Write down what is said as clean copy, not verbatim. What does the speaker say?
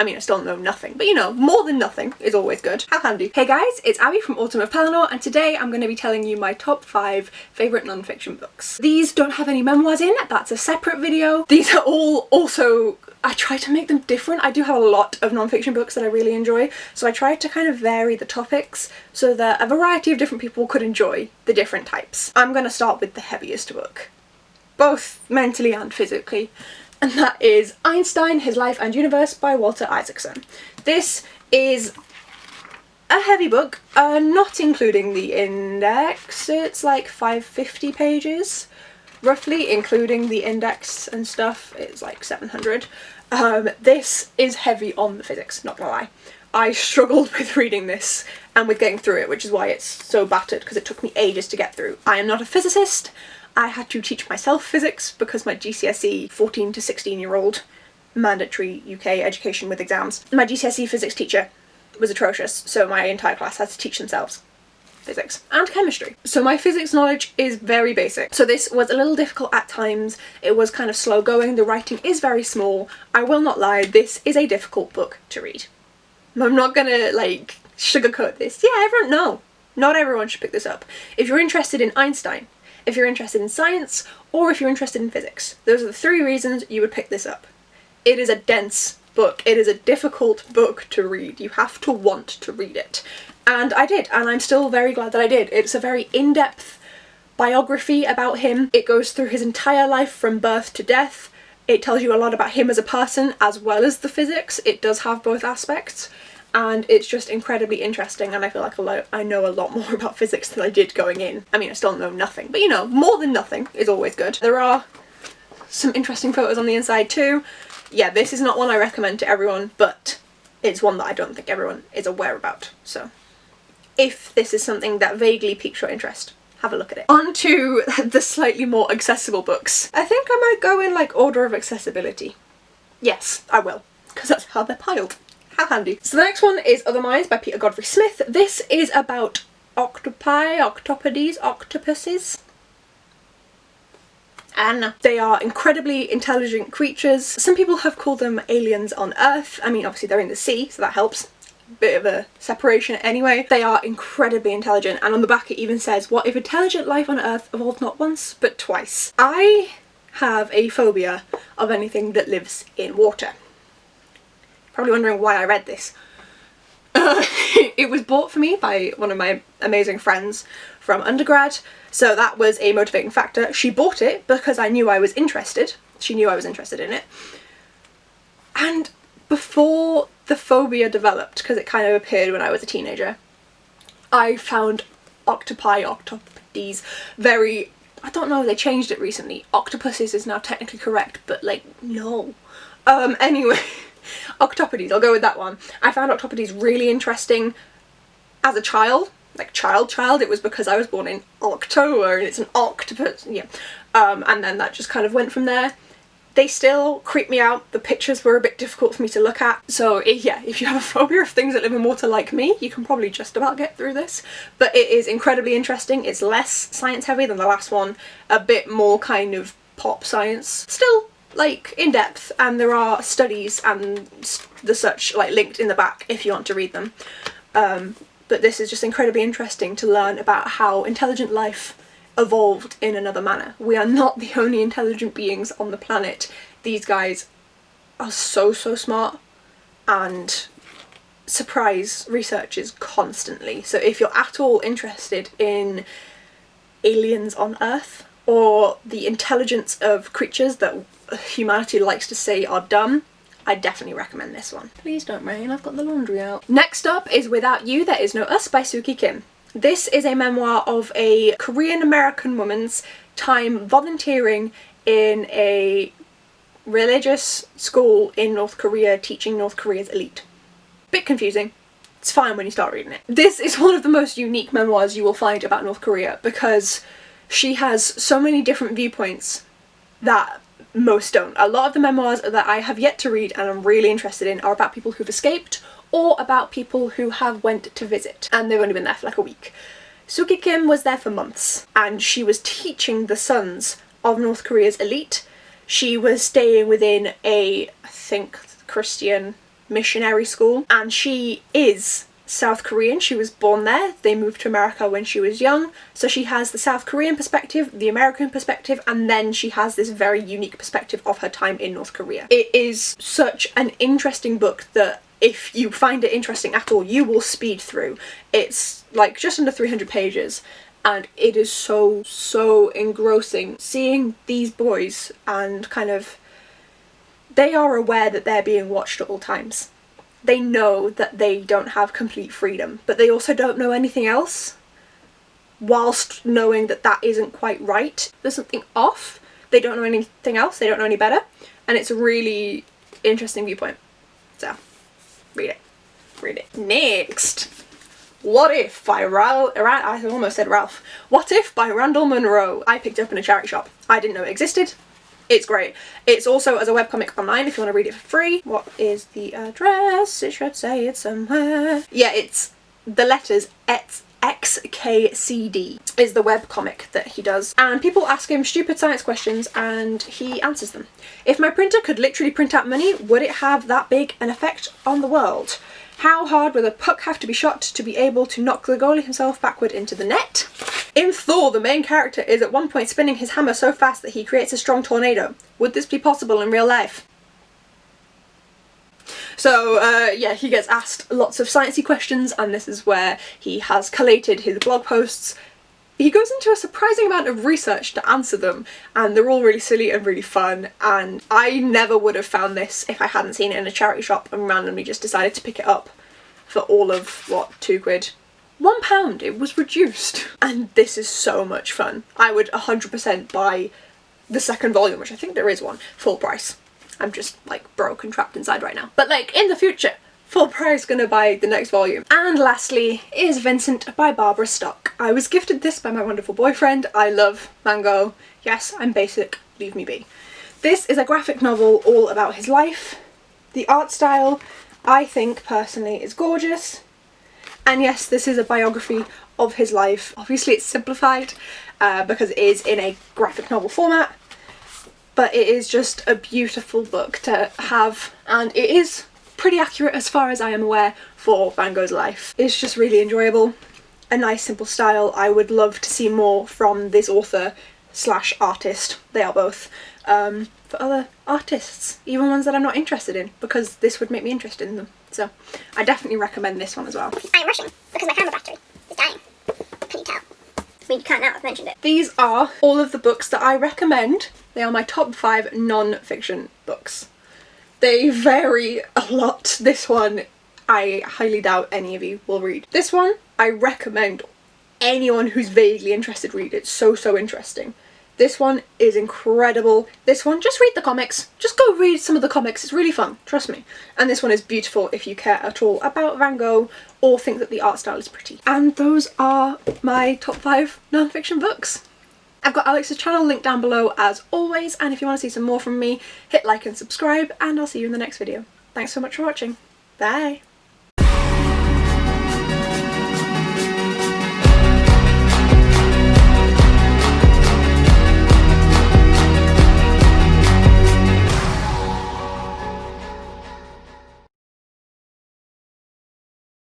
I mean, I still know nothing, but you know, more than nothing is always good. How handy. Hey guys, it's Abby from Autumn of Pellinor, and today I'm going to be telling you my top 5 favourite non-fiction books. These don't have any memoirs in, that's a separate video. These are all also, I try to make them different. I do have a lot of non-fiction books that I really enjoy, so I tried to kind of vary the topics so that a variety of different people could enjoy the different types. I'm going to start with the heaviest book, both mentally and physically, and that is Einstein, His Life and Universe by Walter Isaacson. This is a heavy book, not including the index. It's like 550 pages, roughly, including the index and stuff. It's like 700. This is heavy on the physics, not gonna lie. I struggled with reading this and with getting through it, which is why it's so battered, because it took me ages to get through. I am not a physicist. I had to teach myself physics because my GCSE 14 to 16-year-old mandatory UK education with exams. My GCSE physics teacher was atrocious, so my entire class had to teach themselves physics and chemistry. So my physics knowledge is very basic. So this was a little difficult at times. It was kind of slow going. The writing is very small. I will not lie, this is a difficult book to read. I'm not gonna like sugarcoat this. Yeah, everyone, no. Not everyone should pick this up. If you're interested in Einstein, if you're interested in science, or if you're interested in physics. Those are the 3 reasons you would pick this up. It is a dense book. It is a difficult book to read. You have to want to read it. And I did, and I'm still very glad that I did. It's a very in-depth biography about him. It goes through his entire life from birth to death. It tells you a lot about him as a person as well as the physics. It does have both aspects. And it's just incredibly interesting, and I feel like I know a lot more about physics than I did going in. I mean, I still know nothing, but you know, more than nothing is always good. There are some interesting photos on the inside too. Yeah, this is not one I recommend to everyone, but it's one that I don't think everyone is aware about. So if this is something that vaguely piques your interest, have a look at it. On to the slightly more accessible books. I think I might go in like order of accessibility. Yes, I will, because that's how they're piled. How handy. So the next one is Other Minds by Godfrey-Smith. This is about octopi, octopodes, octopuses. And they are incredibly intelligent creatures. Some people have called them aliens on Earth. I mean, obviously they're in the sea, so that helps. Bit of a separation anyway. They are incredibly intelligent, and on the back it even says, what if intelligent life on Earth evolved not once, but twice? I have a phobia of anything that lives in water. Probably wondering why I read this. It was bought for me by one of my amazing friends from undergrad, so that was a motivating factor. She bought it because I knew I was interested. She knew I was interested in it. And before the phobia developed, because it kind of appeared when I was a teenager, I found octopi, octopodes very, I don't know, they changed it recently. Octopuses is now technically correct, but like, no. Anyway. Octopodes, I'll go with that one. I found octopodes really interesting as a child, like child. It was because I was born in October and it's an octopus, yeah. And then that just kind of went from there. They still creep me out. The pictures were a bit difficult for me to look at. So yeah, if you have a phobia of things that live in water like me, you can probably just about get through this. But it is incredibly interesting. It's less science heavy than the last one, a bit more kind of pop science. Still like in depth, and there are studies and the such like linked in the back if you want to read them. But this is just incredibly interesting to learn about how intelligent life evolved in another manner. We are not the only intelligent beings on the planet. These guys are so smart and surprise researchers constantly. So if you're at all interested in aliens on Earth, or the intelligence of creatures that humanity likes to say are dumb, I definitely recommend this one. Please don't rain, I've got the laundry out. Next up is Without You There Is No Us by Suki Kim. This is a memoir of a Korean American woman's time volunteering in a religious school in North Korea, teaching North Korea's elite. Bit confusing. It's fine when you start reading it. This is one of the most unique memoirs you will find about North Korea, because she has so many different viewpoints that most don't. A lot of the memoirs that I have yet to read and I'm really interested in are about people who've escaped, or about people who have went to visit and they've only been there for like a week. Suki Kim was there for months, and she was teaching the sons of North Korea's elite. She was staying within a, I think, Christian missionary school, and she is South Korean. She was born there. They moved to America when she was young, so she has the South Korean perspective, the American perspective, and then she has this very unique perspective of her time in North Korea. It is such an interesting book that if you find it interesting at all, you will speed through. It's like just under 300 pages, and it is so engrossing seeing these boys, and kind of, they are aware that they're being watched at all times. They know that they don't have complete freedom, but they also don't know anything else, whilst knowing that that isn't quite right. There's something off. They don't know anything else, they don't know any better, and it's a really interesting viewpoint. So, read it. Next! What If by I almost said Ralph. What If by Randal Munroe. I picked it up in a charity shop. I didn't know it existed. It's great. It's also as a webcomic online if you want to read it for free. What is the address? It should say it somewhere. Yeah, it's the letters XKCD is the webcomic that he does. And people ask him stupid science questions and he answers them. If my printer could literally print out money, would it have that big an effect on the world? How hard would a puck have to be shot to be able to knock the goalie himself backward into the net? In Thor, the main character is at one point spinning his hammer so fast that he creates a strong tornado. Would this be possible in real life? So, yeah, he gets asked lots of sciencey questions, and this is where he has collated his blog posts. He goes into a surprising amount of research to answer them, and they're all really silly and really fun, and I never would have found this if I hadn't seen it in a charity shop and randomly just decided to pick it up for all of, what, £2? £1, it was reduced. And this is so much fun. I would 100% buy the second volume, which I think there is one, full price. I'm just like broke and trapped inside right now. But like in the future, full price gonna buy the next volume. And lastly is Vincent by Barbara Stok. I was gifted this by my wonderful boyfriend. I love mango. Yes, I'm basic, leave me be. This is a graphic novel all about his life. The art style, I think personally, is gorgeous. And yes, this is a biography of his life. Obviously it's simplified because it is in a graphic novel format, but it is just a beautiful book to have, and it is pretty accurate as far as I am aware for Van Gogh's life. It's just really enjoyable, a nice simple style. I would love to see more from this author slash artist, they are both, for other artists, even ones that I'm not interested in, because this would make me interested in them. So I definitely recommend this one as well. I'm rushing because my camera battery is dying. Can you tell? I mean, you can't now, I've mentioned it. These are all of the books that I recommend. They are my top 5 non-fiction books. They vary a lot. This one I highly doubt any of you will read. This one I recommend anyone who's vaguely interested read. It's so interesting. This one is incredible. This one, just read the comics. Just go read some of the comics. It's really fun, trust me. And this one is beautiful if you care at all about Van Gogh or think that the art style is pretty. And those are my top 5 non-fiction books. I've got Alex's channel linked down below as always, and if you want to see some more from me, hit like and subscribe, and I'll see you in the next video. Thanks so much for watching. Bye!